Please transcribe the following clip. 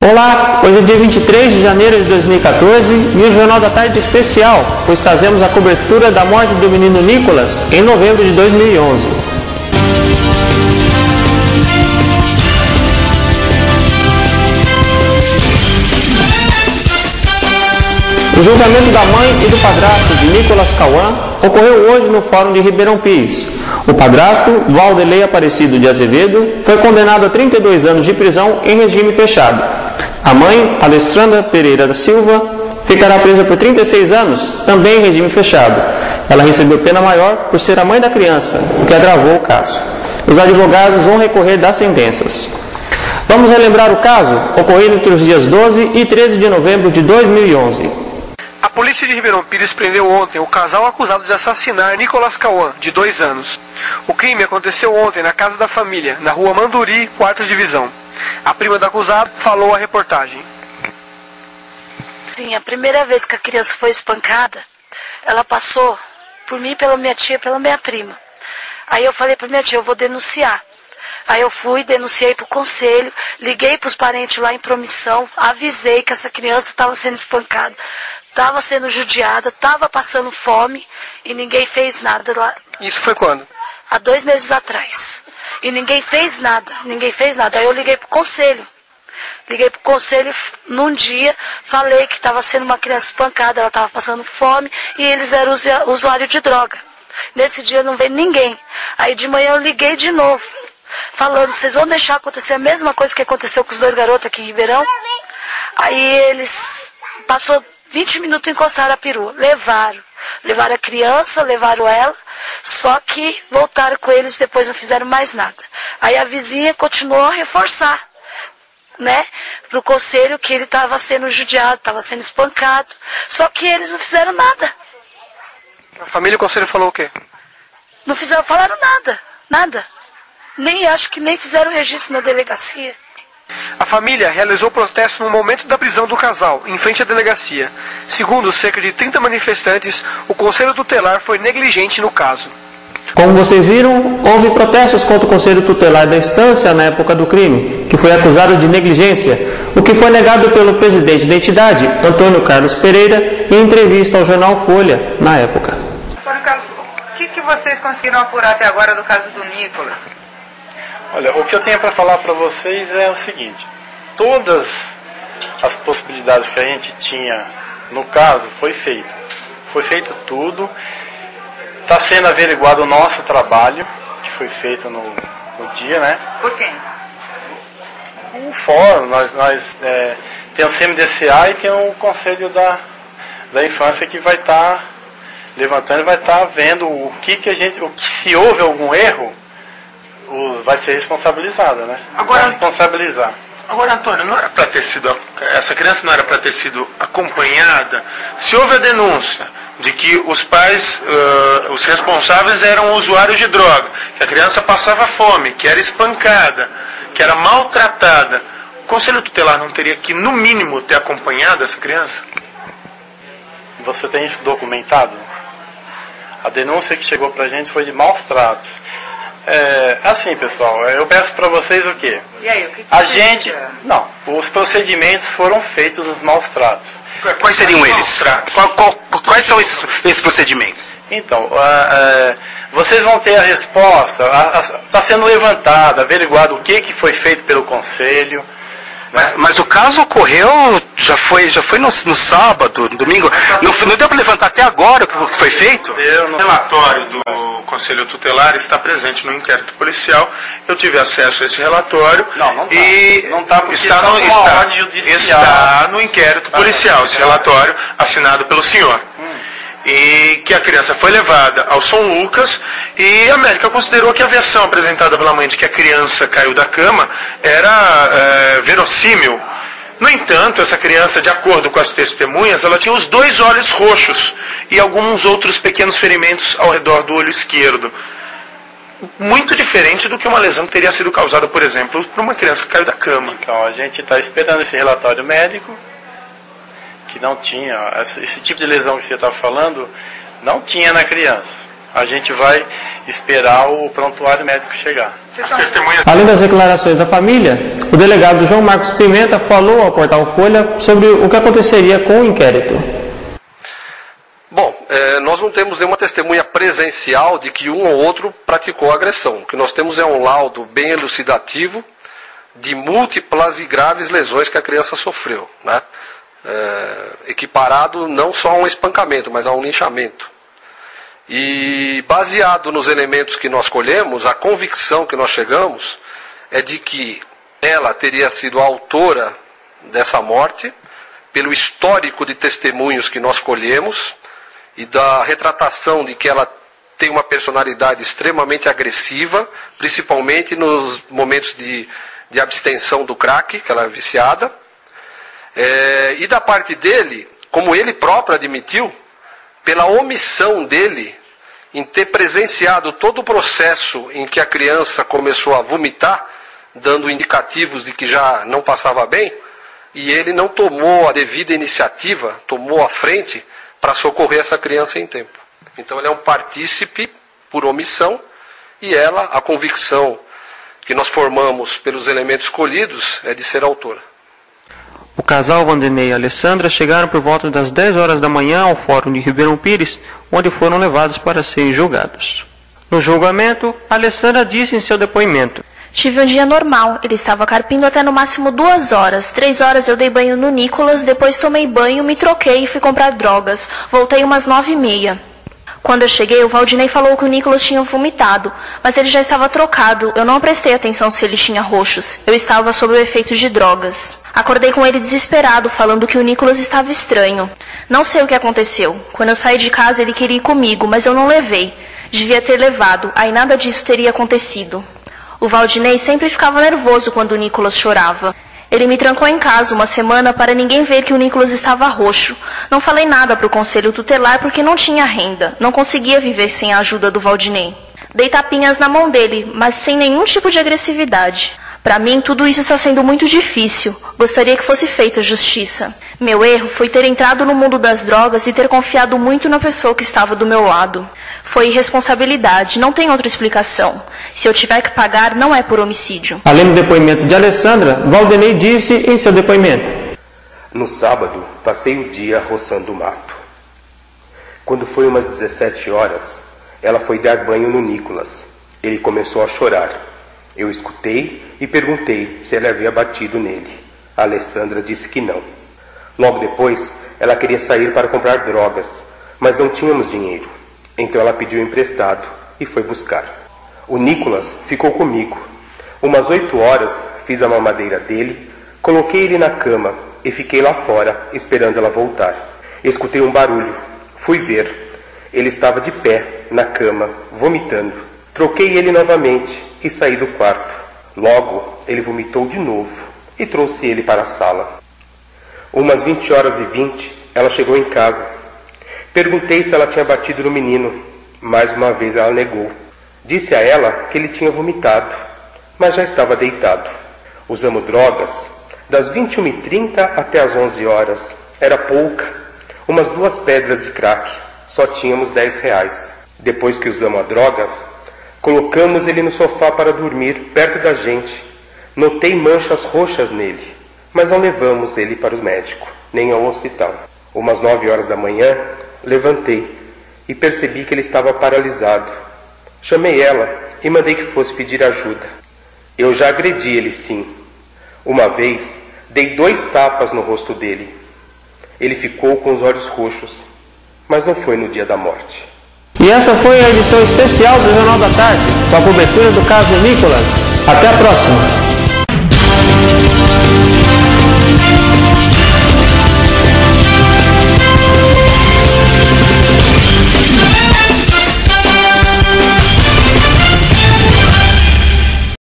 Olá, hoje é dia 23 de janeiro de 2014 e o Jornal da Tarde é especial, pois trazemos a cobertura da morte do menino Nicolas em novembro de 2011. O julgamento da mãe e do padrasto de Nicolas Cauã ocorreu hoje no Fórum de Ribeirão Pires. O padrasto, Valdelei Aparecido de Azevedo, foi condenado a 32 anos de prisão em regime fechado. A mãe, Alessandra Pereira da Silva, ficará presa por 36 anos, também em regime fechado. Ela recebeu pena maior por ser a mãe da criança, o que agravou o caso. Os advogados vão recorrer das sentenças. Vamos relembrar o caso ocorrido entre os dias 12 e 13 de novembro de 2011. A polícia de Ribeirão Pires prendeu ontem o casal acusado de assassinar Nicolas Cauã, de 2 anos. O crime aconteceu ontem na casa da família, na rua Manduri, 4ª divisão. A prima do acusado falou à reportagem. Sim, a primeira vez que a criança foi espancada, ela passou por mim, pela minha tia, pela minha prima. Aí eu falei para minha tia, eu vou denunciar. Aí eu fui, denunciei para o conselho, liguei para os parentes lá em Promissão, avisei que essa criança estava sendo espancada, estava sendo judiada, estava passando fome e ninguém fez nada lá. Isso foi quando? Há 2 meses atrás. E ninguém fez nada, ninguém fez nada. Aí eu liguei para o conselho. Liguei para o conselho num dia, falei que estava sendo uma criança espancada, ela estava passando fome e eles eram usuários de droga. Nesse dia não veio ninguém. Aí de manhã eu liguei de novo, falando, vocês vão deixar acontecer a mesma coisa que aconteceu com os 2 garotos aqui em Ribeirão? Aí eles, passou 20 minutos, encostaram a perua, levaram a criança, levaram ela, só que voltaram com eles, depois não fizeram mais nada. Aí a vizinha continuou a reforçar, né, para o conselho que ele estava sendo judiado, estava sendo espancado, só que eles não fizeram nada. A família e o conselho falou o quê? Não falaram nada. Acho que nem fizeram registro na delegacia. A família realizou protesto no momento da prisão do casal, em frente à delegacia. Segundo cerca de 30 manifestantes, o Conselho Tutelar foi negligente no caso. Como vocês viram, houve protestos contra o Conselho Tutelar da instância na época do crime, que foi acusado de negligência, o que foi negado pelo presidente da entidade, Antônio Carlos Pereira, em entrevista ao jornal Folha, na época. Antônio Carlos, o que vocês conseguiram apurar até agora do caso do Nicolas? Olha, o que eu tenho para falar para vocês é o seguinte: todas as possibilidades que a gente tinha no caso foi feito tudo. Está sendo averiguado o nosso trabalho, que foi feito no dia, né? Por quem? O fórum, nós tem o CMDCA e tem o Conselho da Infância que vai estar levantando e vai estar vendo se houve algum erro, vai ser responsabilizado, né? Agora, responsabilizar. Agora, Antônio, não era para ter sido, essa criança não era para ter sido acompanhada? Se houve a denúncia de que os pais, os responsáveis eram usuários de droga, que a criança passava fome, que era espancada, que era maltratada, o Conselho Tutelar não teria que, no mínimo, ter acompanhado essa criança? Você tem isso documentado? A denúncia que chegou para a gente foi de maus tratos. Assim, pessoal, eu peço para vocês o quê? E aí, o que a gente... Não, os procedimentos foram feitos nos maus tratos. Quais seriam eles? Quais são esses procedimentos? Então, vocês vão ter a resposta, está sendo levantada, averiguado o que foi feito pelo Conselho. Mas o caso ocorreu, já foi no sábado, no domingo, não deu para levantar até agora o que foi feito? O relatório do Conselho Tutelar está presente no inquérito policial. Eu tive acesso a esse relatório. Não está está no inquérito policial, esse relatório assinado pelo senhor. E que a criança foi levada ao São Lucas e a médica considerou que a versão apresentada pela mãe de que a criança caiu da cama era verossímil. No entanto, essa criança, de acordo com as testemunhas, ela tinha os 2 olhos roxos e alguns outros pequenos ferimentos ao redor do olho esquerdo. Muito diferente do que uma lesão que teria sido causada, por exemplo, por uma criança que caiu da cama. Então, a gente está esperando esse relatório médico, que não tinha, esse tipo de lesão que você está falando, não tinha na criança. a gente vai esperar o prontuário médico chegar. As testemunhas... Além das declarações da família, o delegado João Marcos Pimenta falou ao portal Folha sobre o que aconteceria com o inquérito. Bom, nós não temos nenhuma testemunha presencial de que um ou outro praticou a agressão. O que nós temos é um laudo bem elucidativo de múltiplas e graves lesões que a criança sofreu, né? Equiparado não só a um espancamento, mas a um linchamento. E baseado nos elementos que nós colhemos, a convicção que nós chegamos é de que ela teria sido a autora dessa morte, pelo histórico de testemunhos que nós colhemos e da retratação de que ela tem uma personalidade extremamente agressiva, principalmente nos momentos de abstenção do crack, que ela é viciada. E da parte dele, como ele próprio admitiu, pela omissão dele em ter presenciado todo o processo em que a criança começou a vomitar, dando indicativos de que já não passava bem, e ele não tomou a devida iniciativa, tomou a frente para socorrer essa criança em tempo. Então ele é um partícipe por omissão, e ela, a convicção que nós formamos pelos elementos colhidos, é de ser autora. O casal Vandenei e Alessandra chegaram por volta das 10 horas da manhã ao Fórum de Ribeirão Pires, onde foram levados para serem julgados. No julgamento, Alessandra disse em seu depoimento: tive um dia normal, ele estava carpindo até no máximo 2 horas. 3 horas eu dei banho no Nicolas, depois tomei banho, me troquei e fui comprar drogas. Voltei umas 9h30. Quando eu cheguei, o Valdinei falou que o Nicolas tinha vomitado, mas ele já estava trocado. Eu não prestei atenção se ele tinha roxos. Eu estava sob o efeito de drogas. Acordei com ele desesperado, falando que o Nicolas estava estranho. Não sei o que aconteceu. Quando eu saí de casa, ele queria ir comigo, mas eu não levei. Devia ter levado, aí nada disso teria acontecido. O Valdinei sempre ficava nervoso quando o Nicolas chorava. Ele me trancou em casa uma semana para ninguém ver que o Nicolas estava roxo. Não falei nada para o conselho tutelar porque não tinha renda. Não conseguia viver sem a ajuda do Valdinei. Dei tapinhas na mão dele, mas sem nenhum tipo de agressividade. Para mim, tudo isso está sendo muito difícil. Gostaria que fosse feita justiça. Meu erro foi ter entrado no mundo das drogas e ter confiado muito na pessoa que estava do meu lado. Foi irresponsabilidade, não tem outra explicação. Se eu tiver que pagar, não é por homicídio. Além do depoimento de Alessandra, Valdinei disse em seu depoimento: no sábado, passei o dia roçando o mato. Quando foi umas 17 horas, ela foi dar banho no Nicolas. Ele começou a chorar. Eu escutei e perguntei se ela havia batido nele. A Alessandra disse que não. Logo depois, ela queria sair para comprar drogas, mas não tínhamos dinheiro. Então ela pediu emprestado e foi buscar. O Nicolas ficou comigo. Umas 8 horas, fiz a mamadeira dele, coloquei ele na cama e fiquei lá fora, esperando ela voltar. Escutei um barulho. Fui ver. Ele estava de pé, na cama, vomitando. Troquei ele novamente e saí do quarto. Logo, ele vomitou de novo e trouxe ele para a sala. Umas 20h20, ela chegou em casa. Perguntei se ela tinha batido no menino. Mais uma vez ela negou. Disse a ela que ele tinha vomitado, mas já estava deitado. Usamos drogas das 21h30 até as 11 horas. Era pouca. Umas 2 pedras de crack. Só tínhamos R$10. Depois que usamos a droga, colocamos ele no sofá para dormir perto da gente. Notei manchas roxas nele, mas não levamos ele para os médicos, nem ao hospital. Umas 9 horas da manhã, levantei e percebi que ele estava paralisado. Chamei ela e mandei que fosse pedir ajuda. Eu já agredi ele, sim. Uma vez, dei 2 tapas no rosto dele. Ele ficou com os olhos roxos, mas não foi no dia da morte. E essa foi a edição especial do Jornal da Tarde, com a cobertura do caso Nicolas. Até a próxima!